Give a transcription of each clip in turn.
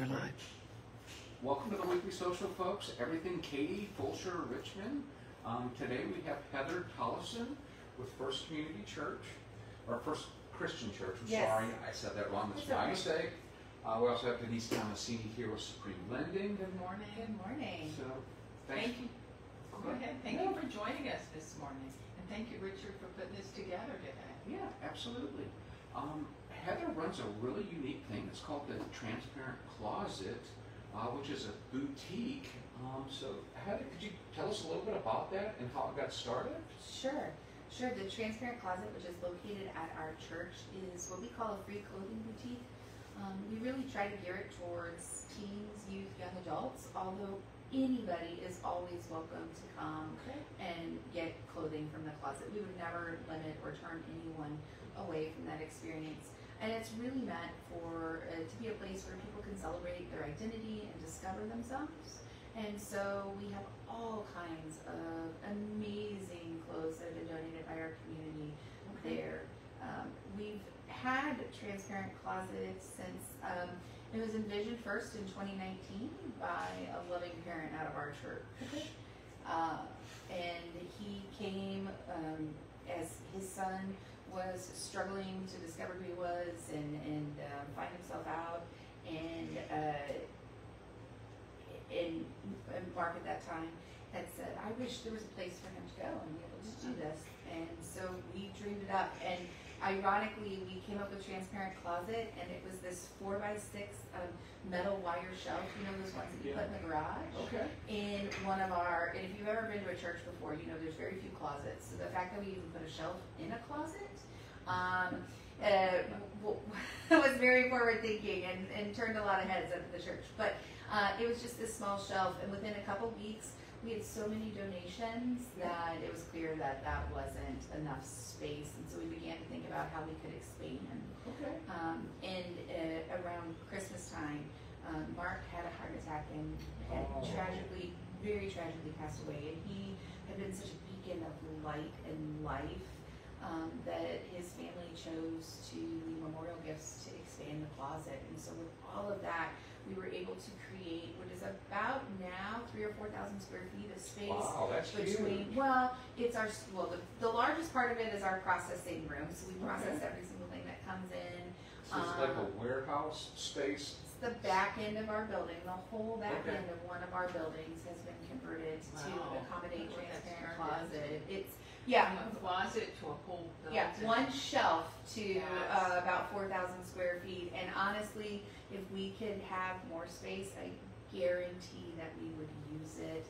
You're live. Welcome to the weekly social, folks. Everything Katy, Fulshear, Richmond. Today we have Heather Tolleson with First Community Church, or First Christian Church. I'm sorry, I said that wrong. That's my mistake. We also have Denise Tomasini here with Supreme Lending. Good morning. Good morning. So, thank you. Go ahead. Thank you for joining us this morning. And thank you, Richard, for putting this together today. Yeah, absolutely. Heather runs a really unique thing. It's called the Transparent Closet, which is a boutique. So Heather, could you tell us a little bit about that and how it got started? Sure. The Transparent Closet, which is located at our church, is what we call a free clothing boutique. We really try to gear it towards teens, youth, young adults, although anybody is always welcome to come and get clothing from the closet. We would never limit or turn anyone away from that experience. And it's really meant for to be a place where people can celebrate their identity and discover themselves. And so we have all kinds of amazing clothes that have been donated by our community there. We've had Transparent Closet since it was envisioned first in 2019 by a loving parent out of our church. And he came as his son was struggling to discover who he was and find himself out, and Mark at that time had said, I wish there was a place for him to go and be able to do this. And so we dreamed it up, and ironically we came up with Transparent Closet, and it was this 4x6 metal wire shelf, you know, those ones that you put in the garage. In one of our, and if you've ever been to a church before, you know there's very few closets. So the fact that we even put a shelf in a closet was very forward thinking and turned a lot of heads up at the church. But it was just this small shelf, and within a couple weeks we had so many donations that it was clear that that wasn't enough space, and so we began to think about how we could expand. Around Christmas time, Mark had a heart attack and had very tragically passed away, and he had been such a beacon of light and life that his family chose to leave memorial gifts to expand the closet. And so with all of that, we were able to create what is about now 3,000 or 4,000 square feet of space. Wow, that's between huge. Well, it's our the largest part of it is our processing room. So we process every single thing that comes in. So it's like a warehouse space. It's the back end of our building. The whole back end of one of our buildings has been converted to accommodate Transparent Closet. It's from a closet to a whole building. Yeah, one shelf to about 4,000 square feet. And honestly, if we could have more space, I guarantee that we would use it.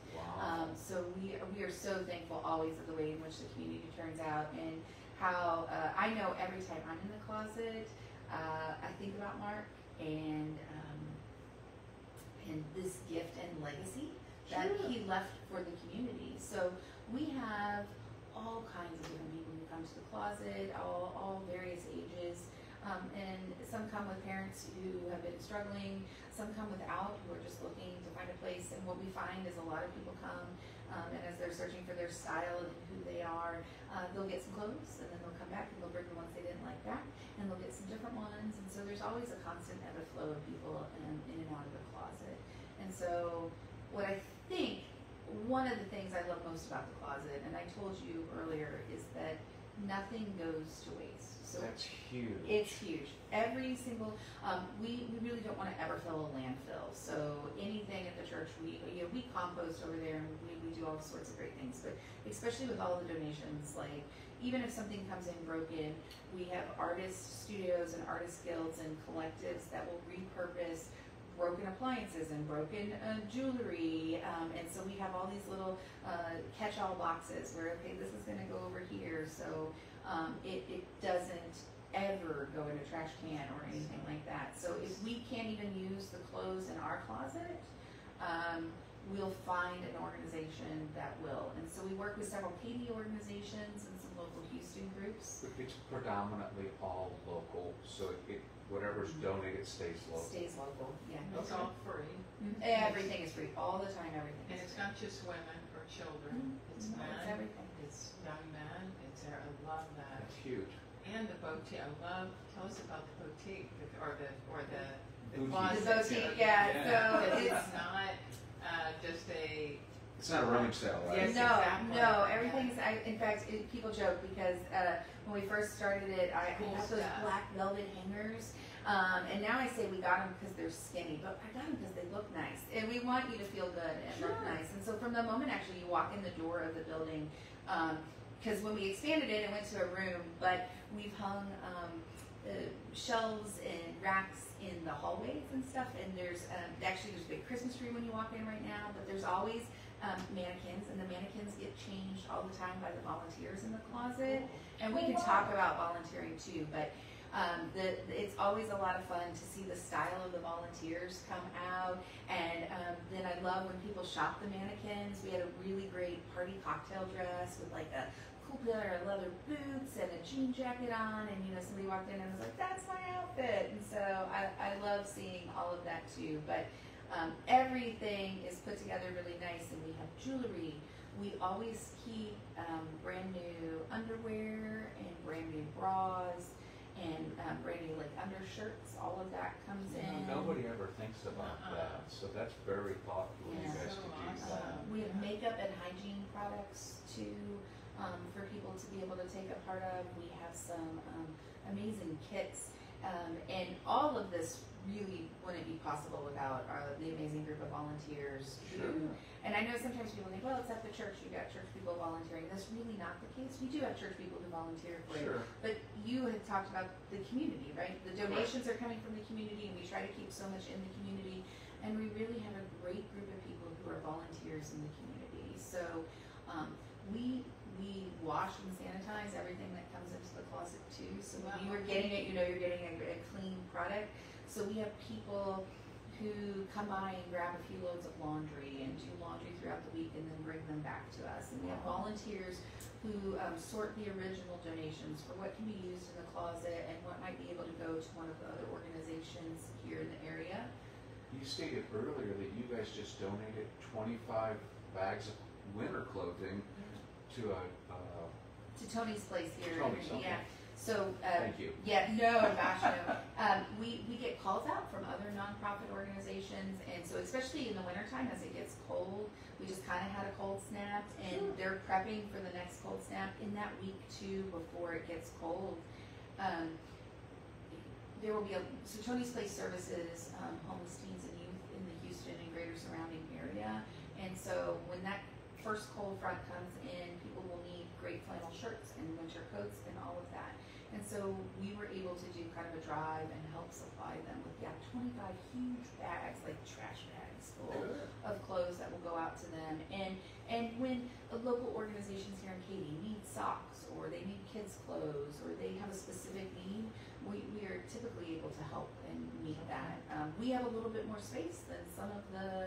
So we are so thankful always of the way in which the community turns out, and how I know every time I'm in the closet, I think about Mark and this gift and legacy that he left for the community. So we have all kinds of different people who come to the closet, all various ages, and some come with parents who have been struggling, some come without, who are just looking to find a place. And what we find is a lot of people come, and as they're searching for their style and who they are, they'll get some clothes, and then they'll come back and they'll bring the ones they didn't like back, and they'll get some different ones. And so there's always a constant ebb and flow of people in and out of the closet. And so what I think, one of the things I love most about the closet, and I told you earlier, is that nothing goes to waste. So that's huge. It's huge. Every single, we really don't want to ever fill a landfill. So anything at the church, we compost over there, and we do all sorts of great things. But especially with all the donations, like even if something comes in broken, we have artist studios and artist guilds and collectives that will repurpose broken appliances and broken jewelry, and so we have all these little catch-all boxes where, okay, this is going to go over here, so it doesn't ever go in a trash can or anything like that. So if we can't even use the clothes in our closet, we'll find an organization that will. And so we work with several Katy organizations and some local Houston groups. It's predominantly all local, so whatever's donated stays local. Stays local, yeah. It's all free. Everything is free, all the time, everything. And it's not just women or children. It's men. It's everything. It's young men. I love that. That's huge. And the boutique. Tell us about the boutique, or the The Boutique. closet. The boutique, yeah. So Because it's it's not just a. It's not a rummage sale, right? Yes, no, exactly. no. Everything's. In fact, people joke because when we first started it, I Cool got those stuff. black velvet hangers, and now I say we got them because they're skinny, but I got them because they look nice, and we want you to feel good and look nice. And so from the moment actually you walk in the door of the building, because when we expanded it went to a room, but we've hung shelves and racks in the hallways and stuff, and there's actually there's a big Christmas tree when you walk in right now, but there's always mannequins, and the mannequins get changed all the time by the volunteers in the closet. And we can talk about volunteering too, but it's always a lot of fun to see the style of the volunteers come out. And then I love when people shop the mannequins. We had a really great party cocktail dress with like a cool pair of leather boots and a jean jacket on, and somebody walked in and was like, "That's my outfit." And so I love seeing all of that too. But everything is put together really nice, and we have jewelry. We always keep brand new underwear and brand new bras and brand new like undershirts. All of that comes in. Nobody ever thinks about that, so that's very thoughtful of you Yeah. guys So to do that. awesome. We have makeup and hygiene products too, for people to be able to take a part of. We have some amazing kits, and all of this really wouldn't be possible without the amazing group of volunteers. Sure. And I know sometimes people think, well, it's at the church, you got church people volunteering. That's really not the case. We do have church people who volunteer for it. Sure. But you had talked about the community, right? The donations are coming from the community, and we try to keep so much in the community. And we really have a great group of people who are volunteers in the community. So we wash and sanitize everything that comes into the closet too. So when you are getting it, you're getting a clean product. So we have people who come by and grab a few loads of laundry and do laundry throughout the week and then bring them back to us. And we have volunteers who sort the original donations for what can be used in the closet and what might be able to go to one of the other organizations here in the area. You stated earlier that you guys just donated 25 bags of winter clothing to To Tony's place here. Tony's, okay. Yeah. So, Thank you. yeah, no, gosh, no. We get calls out from other nonprofit organizations, and so especially in the wintertime as it gets cold, we just kind of had a cold snap, and they're prepping for the next cold snap in that week too before it gets cold. There will be so Tony's Place services homeless teens and youth in the Houston and greater surrounding area, and so when that first cold front comes in, people will need great flannel shirts and winter coats and all of that. And so we were able to do kind of a drive and help supply them with 25 huge bags, like trash bags full of clothes that will go out to them. And when local organizations here in Katy need socks, or they need kids' clothes, or they have a specific need, we are typically able to help and meet that. We have a little bit more space than some of the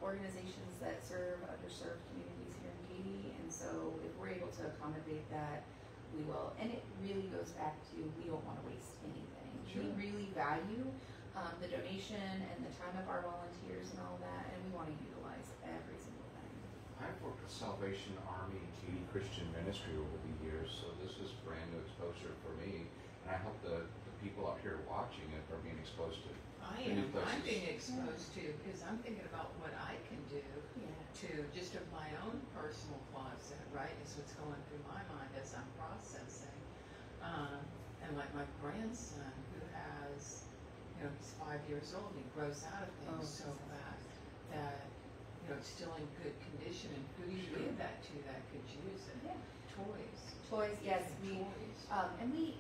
organizations that serve underserved communities here in Katy, and so if we're able to accommodate that, we will. And it really goes back to, we don't want to waste anything. Sure. We really value the donation and the time of our volunteers and all that, and we want to utilize every single thing. I've worked with Salvation Army and Katy Christian Ministry over the years, so this is brand new exposure for me, and I hope the people out here watching it are being exposed to I'm new places. being exposed to, because I'm thinking about what I can do Yeah. to just of my own personal closet, right? Is what's going through my mind as I'm processing. And like my grandson, who has, he's 5 years old, and he grows out of things so fast that, it's still in good condition. And who do you give that to that could use it? Yeah. Toys. Toys, yes. Toys. And we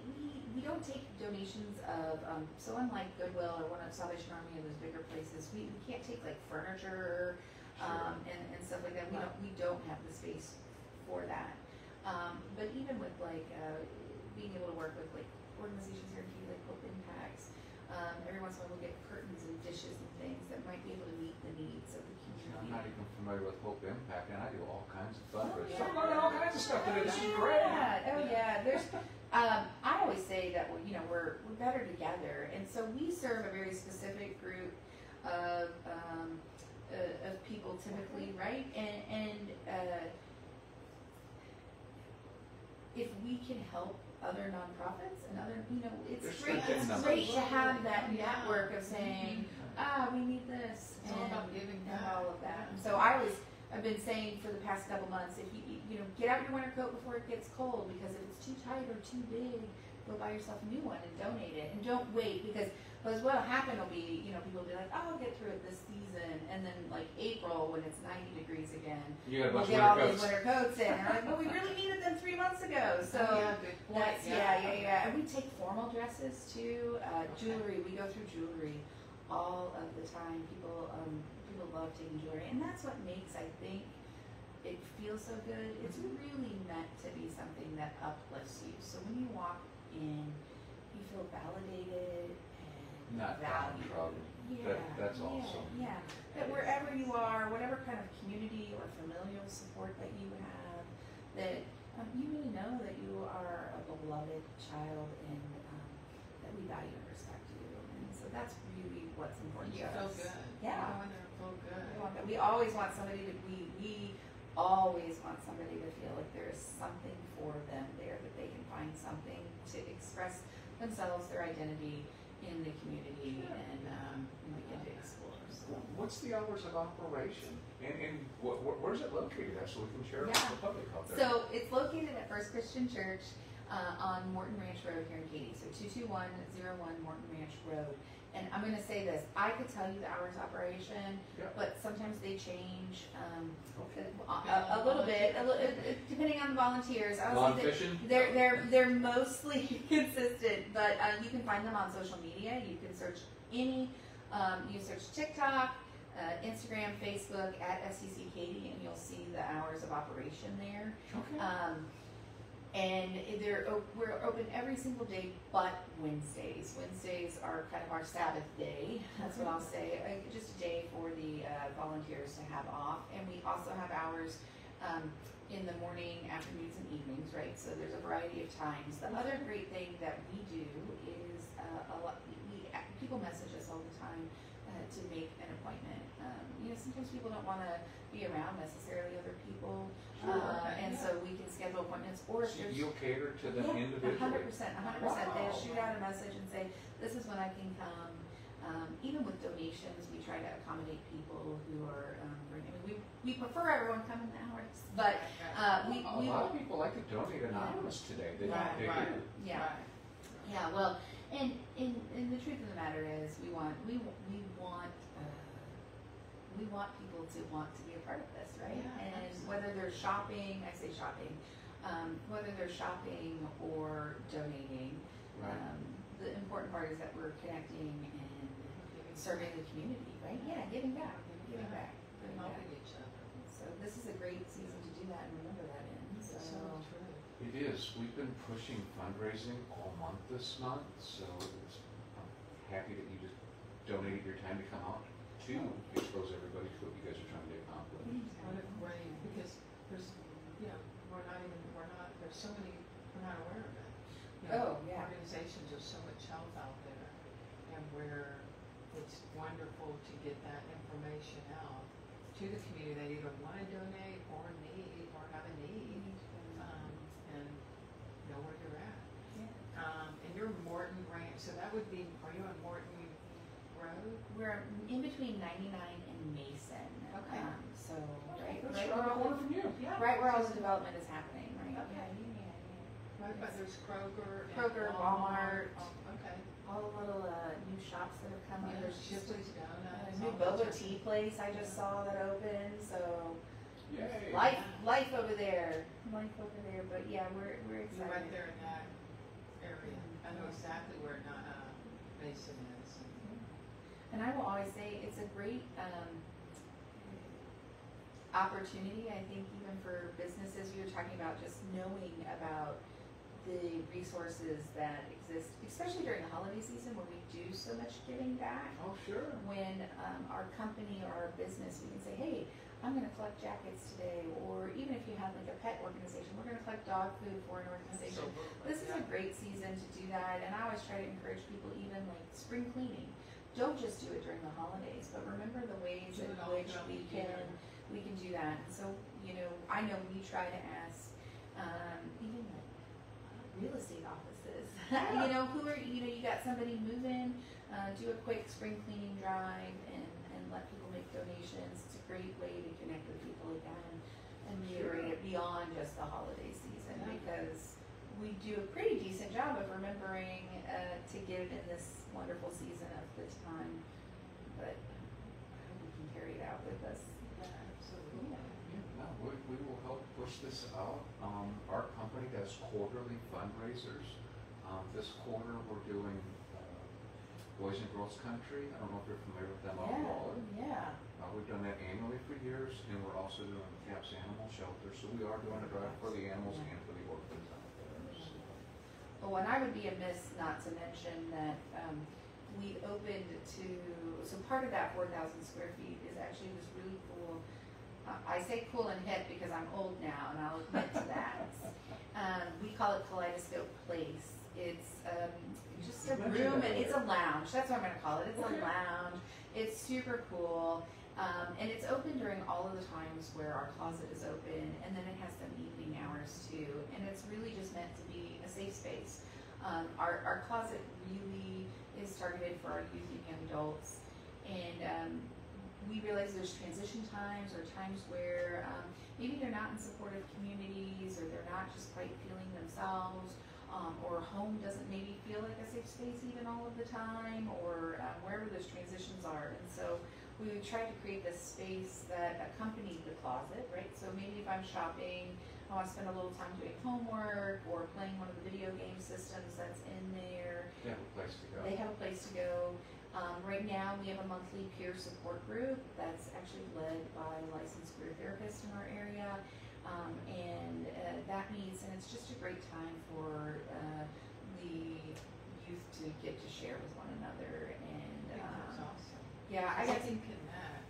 don't take donations of, so unlike Goodwill or one of Salvation Army and those bigger places, we can't take like furniture and stuff like that. We don't have the space for that. But even with like being able to work with like organizations here in Katy, like Hope Impacts, every once in a while we'll get curtains and dishes and things that might be able to meet the needs of the community. I'm not even familiar with Hope Impact, and I do all kinds of fundraisers. yeah. I'm learning all kinds of stuff today. This is great. Oh yeah. There's. I always say that we're better together, and so we serve a very specific group of people typically, right? And if we can help other nonprofits and other, it's There's great. good It's numbers. great to have that Yeah. network of saying, we need this, It's all about giving and back. all of that. Yeah. And so I've been saying for the past couple months, if you get out your winter coat before it gets cold, because if it's too tight or too big, go buy yourself a new one and donate it, and don't wait, because what'll happen will be, people will be like, oh, I'll get through it this season, and then like April when it's 90 degrees again, You got a we'll bunch get of all winter these coats. winter coats in. And we're like, well, we really needed them 3 months ago, so. yeah, good point. That's, yeah. And we take formal dresses too, jewelry. We go through jewelry all of the time. People love taking jewelry, and that's what makes, I think, it feel so good. It's really meant to be something that uplifts you. So when you walk in, you feel validated and Not valued. downtrodden. Yeah, That's awesome. Yeah, that wherever you are, whatever kind of community or familial support that you have, that you really know that you are a beloved child, and that we value and respect you. And so that's really what's important You to feel us. good. Yeah. You go in there and feel good. We always want somebody to we always want somebody to feel like there is something for them there, that they can find something to express themselves, their identity in the community, and begin to explore. So. What's the hours of operation? And where's it located at, so we can share it Yeah. with the public out there? So it's located at First Christian Church on Morton Ranch Road here in Katy. So 22101 Morton Ranch Road. And I'm going to say this, I could tell you the hours of operation, Yeah. but sometimes they change Okay. a little bit, depending on the volunteers. I would Lawn say that fishing? they're mostly consistent, but you can find them on social media. You can search you search TikTok, Instagram, Facebook at FCC Katy, and you'll see the hours of operation there. Okay. And we're open every single day but Wednesdays. Wednesdays are kind of our Sabbath day. That's what I'll say. Just a day for the volunteers to have off. And we also have hours in the morning, afternoons, and evenings, right? So there's a variety of times. The other great thing that we do is people message us all the time to make an appointment. Sometimes people don't want to be around necessarily other people. And so we can schedule appointments, or if So there's you'll cater to them individually? 100%. They'll shoot Wow. out a message and say, this is when I can come. Even with donations, we try to accommodate people who are we prefer everyone come in the hours, but we A lot of people like to donate anonymous today. They Right, do. right. yeah. Right. Yeah, well, and the truth of the matter is, we want people to want to be a part of this, right? Yeah, and absolutely. whether they're shopping, whether they're shopping or donating, Right. the important part is that we're connecting and serving the community, right? Yeah, giving back. And helping each other. So this is a great season to do that and remember that in. So, So true. It is. We've been pushing fundraising all month this month, so I'm happy that you just donated your time to come out to expose everybody to what you guys are trying to accomplish. What a great, because there's, there's so many, we're not aware of it. Oh, yeah. Organizations of so much help out there, and where it's wonderful to get that information out to the community that either want to donate or need, or have a need, and know where you're at. And you're Morton Ranch, so that would be, are you on Morton Road? we're in between 99 and Mason. Okay. So That's right around the where corner from you. right where all the development is happening, right? Okay. Yeah. Right, but there's Kroger. and Kroger, Walmart. Oh, okay. All the little new shops that have come in. There's just Shipley's Donuts. a new boba tea place I just saw that opened. So Yay. life over there. But yeah, we're You're excited. right there in that area. I know exactly where Mason is. And I will always say it's a great opportunity, I think, even for businesses. We were talking about just knowing about the resources that exist, especially during the holiday season when we do so much giving back. Oh, sure. When our company or our business, we can say, hey, I'm going to collect jackets today, or even if you have like a pet organization, we're going to collect dog food for an organization. This is a great season to do that, and I always try to encourage people, even like spring cleaning. Don't just do it during the holidays, but remember the ways in which we can do that. And so, I know we try to ask even like real estate offices. You know, who are, you know, you got somebody move in, do a quick spring cleaning drive and let people make donations. It's a great way to connect with people again and reiterate it beyond just the holiday season, because we do a pretty decent job of remembering to give in this wonderful season of the time, but I hope we can carry it out with us. Absolutely. Yeah, no, we will help push this out. Our company does quarterly fundraisers. This quarter we're doing Boys and Girls Country. I don't know if you're familiar with them overall. Yeah. We've done that annually for years, and we're also doing Caps Animal Shelter. So we are doing a drive for the animals and for the orphans out there. So. Oh, and I would be amiss not to mention that we opened to, so part of that 4,000 square feet is actually this really cool, I say cool and hip because I'm old now, and I'll admit to that. We call it Kaleidoscope Place. It's just a room, and it's a lounge. That's what I'm going to call it. It's a lounge. It's super cool. And it's open during all of the times where our closet is open, and then it has some evening hours too. And it's really just meant to be a safe space. Our closet really is targeted for our youth and young adults. And we realize there's transition times or times where maybe they're not in supportive communities, or they're not just quite feeling themselves, or home doesn't maybe feel like a safe space even all of the time, or wherever those transitions are. And so we would try to create this space that accompanied the closet, right? So maybe if I'm shopping, I want to spend a little time doing homework or playing one of the video game systems that's in there. They have a place to go. They have a place to go. Right now we have a monthly peer support group that's actually led by a licensed career therapist in our area. And that meets, and it's just a great time for the youth to get to share with one another. And That's awesome. yeah, I Because got they can connect.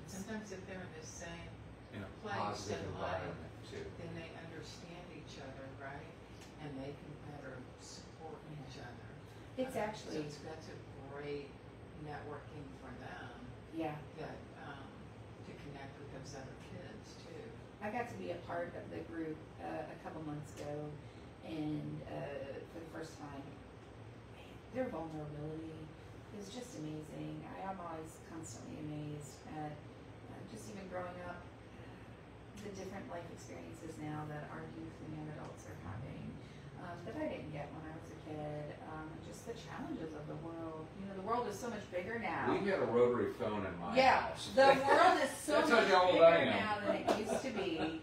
Sometimes if they're in the same In a place positive in life, environment too. then they understand each other, right? And they can better support each other. It's actually, So that's a great networking for them yeah. that to connect with those other kids too. I got to be a part of the group a couple months ago, and for the first time, their vulnerability is just amazing. I am always constantly amazed at just even growing up, the different life experiences now that our youth and young adults are having that I didn't get when I was a kid. Just the challenges of the world. You know, the world is so much bigger now. We had a rotary phone in my house. The world is so That's much how old I bigger am. now than it used to be.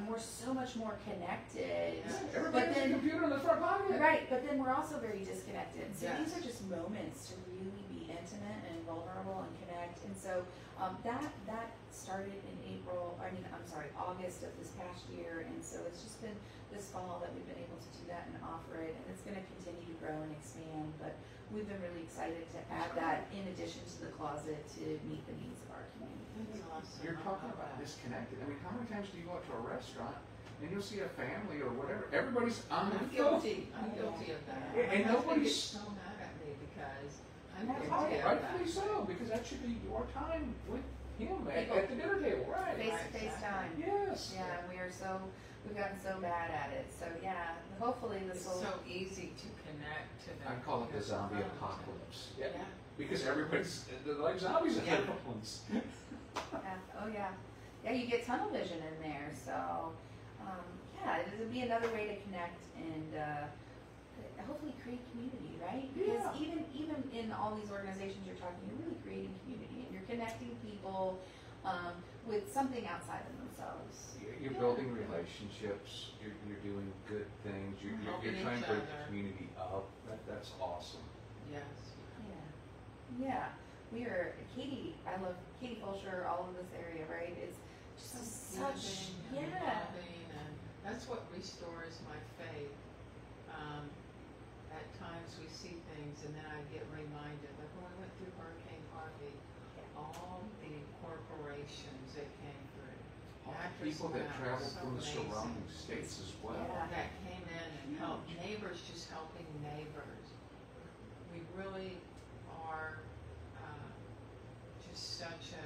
We're so much more connected. Yeah. Everybody has a computer in the front pocket. Right, but then we're also very disconnected. So Yes. these are just moments to really be intimate and vulnerable and connect. And so that started in August of this past year. And so it's just been this fall that we've been able to do that and offer it. And it's going to continue to grow and expand. But we've been really excited to add that in addition to the closet to meet the needs of our community. That's awesome. You're talking about disconnected. I mean, how many times do you go out to a restaurant and you'll see a family or whatever? Everybody's on their I'm phone. guilty. I'm guilty of that. And My husband nobody's- gets so mad at me because I'm That's guilty of Rightfully that. so, because that should be your time with him at the dinner table, right? Face-to-face time. Yes. Yeah, and we've gotten so bad at it. So yeah, hopefully It's this will. so easy to connect to them. I call it the zombie Because apocalypse. Yeah. Because everybody's they're like zombies in Yeah. their phones. Yeah, oh yeah. Yeah, you get tunnel vision in there. So yeah, it would be another way to connect and hopefully create community, right? Because Yeah. even in all these organizations you're talking, you're really creating community and you're connecting people with something outside of themselves. You're building relationships. You're doing good things. You're Helping trying each to bring other. the community up. That's awesome. Yes. Yeah. We are Katy. I love Katy Fulshear, all of this area, right? It's just such Giving and loving, and that's what restores my faith. At times we see things and then I get reminded, like when we went through Hurricane Harvey, all the corporations that came through. All the Actors people that went out, traveled so from the amazing. surrounding states as well. Yeah. That came in and helped neighbors, just helping neighbors. We really are just such a,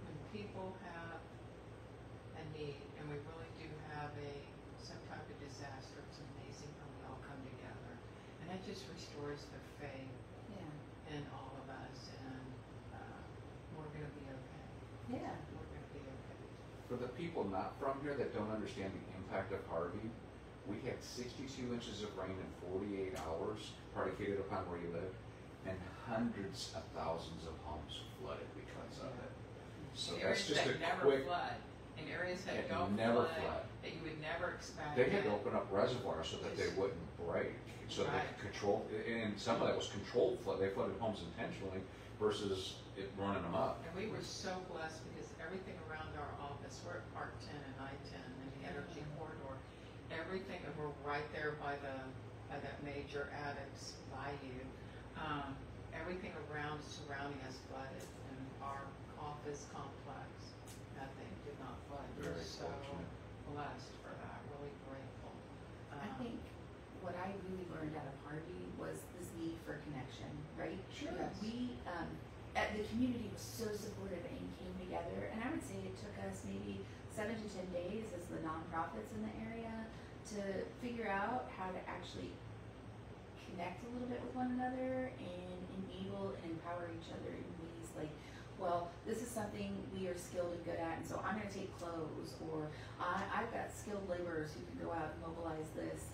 when people have a need, and we really do have some type of disaster, it's amazing how we all come just restores the faith Yeah. in all of us, and we're going to be okay. Yeah. We're going to be okay. For the people not from here that don't understand the impact of Harvey, we had 62 inches of rain in 48 hours, predicated upon where you live, and hundreds of thousands of homes flooded because of it. So In that's areas just a that never quick. flood, in areas that That don't never flood, flood. that you would never expect. They had to open up reservoirs so that they wouldn't break, so they Right. could control. And some of that was controlled flood. They flooded homes intentionally versus it running them up. And we were so blessed because everything around our office, we're at Park 10 and I-10 and the energy corridor, everything, and we're right there by that major addicts bayou. Everything around surrounding us flooded, and our office complex, nothing did not flood. Very We're so fortunate. blessed for that, really grateful. I think what I really learned out of Harvey was this need for connection, right? Sure. We, the community was so supportive and came together, and I would say it took us maybe 7 to 10 days as the nonprofits in the area to figure out how to actually connect a little bit with one another and enable and empower each other in ways like, well, this is something we are skilled and good at, and so I'm going to take clothes, or I've got skilled laborers who can go out and mobilize this.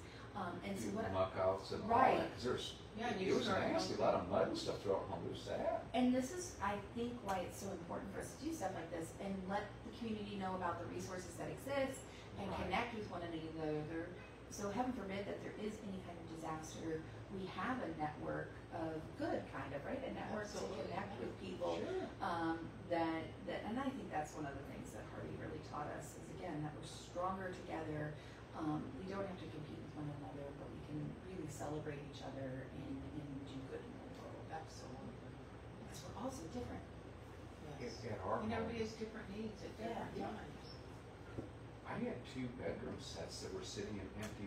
And so what, Muck outs and all Right. that, 'cause there's, Yeah, and it you was start nasty, a lot of mud and stuff throughout home. It was sad. and this is, I think, why it's so important for us to do stuff like this and let the community know about the resources that exist and Right. connect with one another. So heaven forbid that there is any kind of disaster, we have a network of good, kind of, right? A network Absolutely. to connect with people. Sure. That, and I think that's one of the things that Harvey really taught us is, again, that we're stronger together. We don't have to compete with one another, but we can really celebrate each other and do good in the world. Absolutely. Because we're all so different. Yes. At our And home, everybody has different needs at different Yeah. times. I had 2 bedroom sets that were sitting in empty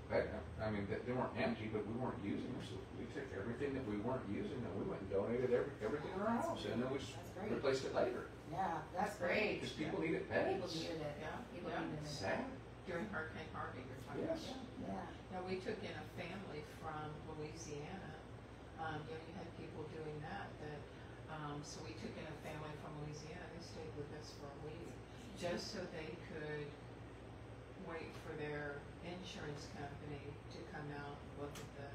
bedroom. I mean, they weren't empty, but we weren't using them, so we took everything that we weren't using and we went and donated everything in our house, and then we just That's great. replaced it later. Yeah, that's great. Because people needed People beds. needed it. Yeah, People yeah. needed it. Sad. During Hurricane Harvey, you're talking Yes. about. Yeah. Now, we took in a family from Louisiana. You had people doing that, so we took in a family from Louisiana. They stayed with us for a week, just so they could wait for their insurance company to come out and look at the,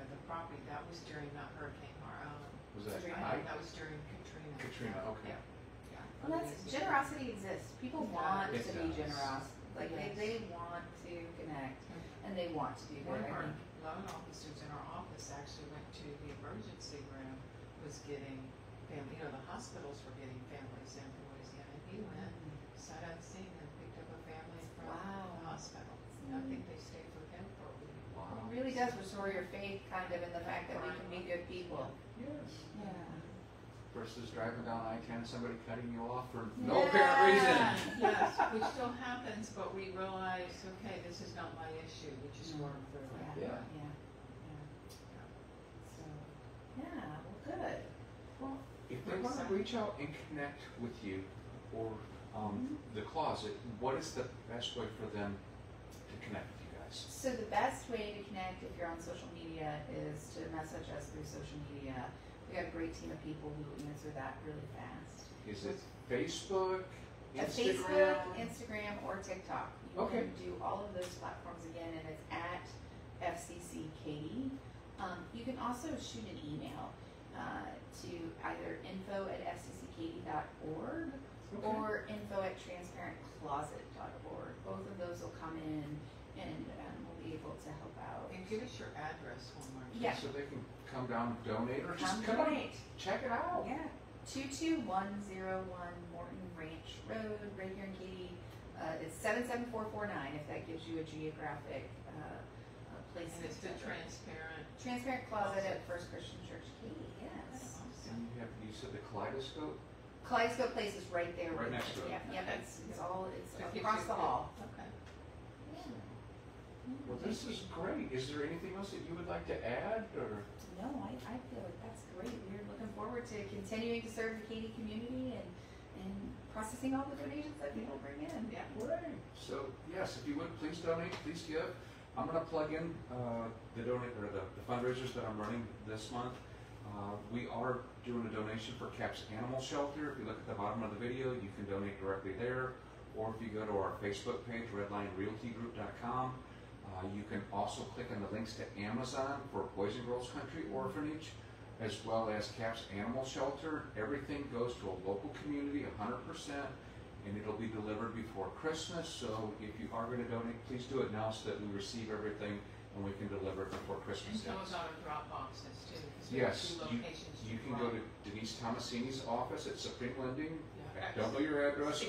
the property. That was during not Hurricane Harvey. Was that Katrina. night? That was during Katrina. Katrina, okay. Yeah. Yeah. Well, that's, generosity exists. People want It to be does. generous. Like, Yes. they want to connect, and they want to do One good, of I our think. loan officers in our office actually went to the emergency room, was getting family, the hospitals were getting families in from Louisiana. And he went, sat unseen, and picked up a family from Wow. the hospital. And I think they stayed with him for a week. Wow. It really does restore your faith, kind of, in the fact that we can be good people. Yes. Yeah. Versus driving down I-10 and somebody cutting you off for no apparent reason. Yes, which still happens, but we realize, okay, this is not my issue, we just work through it. Yeah. Yeah. Yeah. So, yeah, well, good. Well, if they want to reach out and connect with you or the closet, what is the best way for them to connect with you guys? So the best way to connect if you're on social media is to message us through social media. We got a great team of people who will answer that really fast. Is it Facebook, Facebook, Instagram, or TikTok. You Okay. can do all of those platforms again, and it's at FCC Katy. You can also shoot an email to either info@fcckaty.org or info@transparentcloset.org. Both of those will come in, and we'll be able to help out. And give us your address one more time. Yeah. So they can come down and donate or just Come come on, donate. check it out. Yeah, 22101 Morton Ranch Road, right here in Katy. It's 77449 if that gives you a geographic place. And it's the Transparent Closet at First Christian Church, Katy. Yes. And you said the kaleidoscope? Kaleidoscope Place is right there. Right with next to it. Yeah, it's So it gives across you the a- hall. Okay. Well, this is great. Is there anything else that you would like to add, or? No, I feel like that's great. We're looking forward to continuing to serve the Katy community and processing all the donations that people bring in. Yeah. Great. So, yes, if you would, please donate, please give. I'm going to plug in the fundraisers that I'm running this month. We are doing a donation for CAP's Animal Shelter. If you look at the bottom of the video, you can donate directly there. Or if you go to our Facebook page, redlinerealtygroup.com, you can also click on the links to Amazon for Boys and Girls Country Orphanage, as well as CAP's Animal Shelter. Everything goes to a local community, 100%, and it'll be delivered before Christmas. So if you are going to donate, please do it now so that we receive everything and we can deliver it before Christmas. And tell us about our drop boxes too. 'Cause we have Yes, 2 locations you can go to Denise Tomasini's office at Supreme Lending. Yeah. I don't know your address.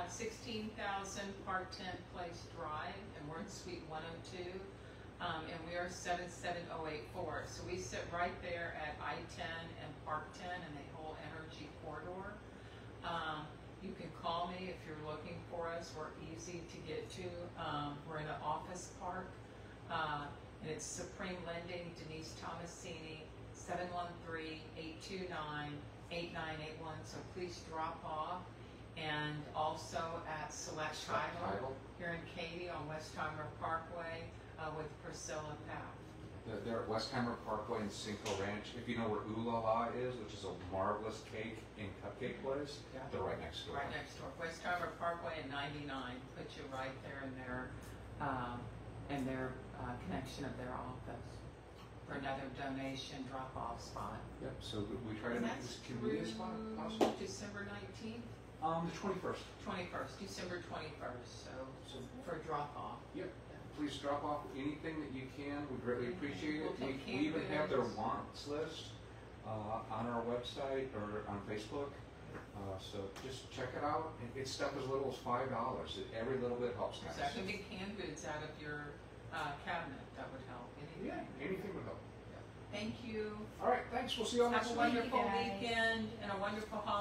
16,000 Park 10 Place Drive, and we're in Suite 102, and we are 77084. So we sit right there at I-10 and Park 10 in the whole energy corridor. You can call me if you're looking for us. We're easy to get to. We're in an office park, and it's Supreme Lending, Denise Tomasini, 713-829-8981. So please drop off. And also at Select Title here in Katy on Westheimer Parkway with Priscilla Path. They're at Westheimer Parkway and Cinco Ranch. If you know where Ooh La La is, which is a marvelous cake and cupcake place, they're right next door. Right next door. Westheimer Parkway and 99 put you right there in their connection of their office for another donation drop-off spot. Yep. So we try to And make that's this convenient as possible. December 19th. The 21st. 21st, December 21st, so for drop-off. Yep. Please drop off anything that you can. We greatly appreciate it. We'll We take even have their canvas. wants list on our website or on Facebook. So just check it out. It's stuff as little as $5. Every little bit helps, guys. Exactly. Get canned goods out of your cabinet. That would help. Anything. Yeah, anything would help. Thank you. All right, thanks. We'll see you all Have next a week. wonderful guys. weekend and a wonderful holiday.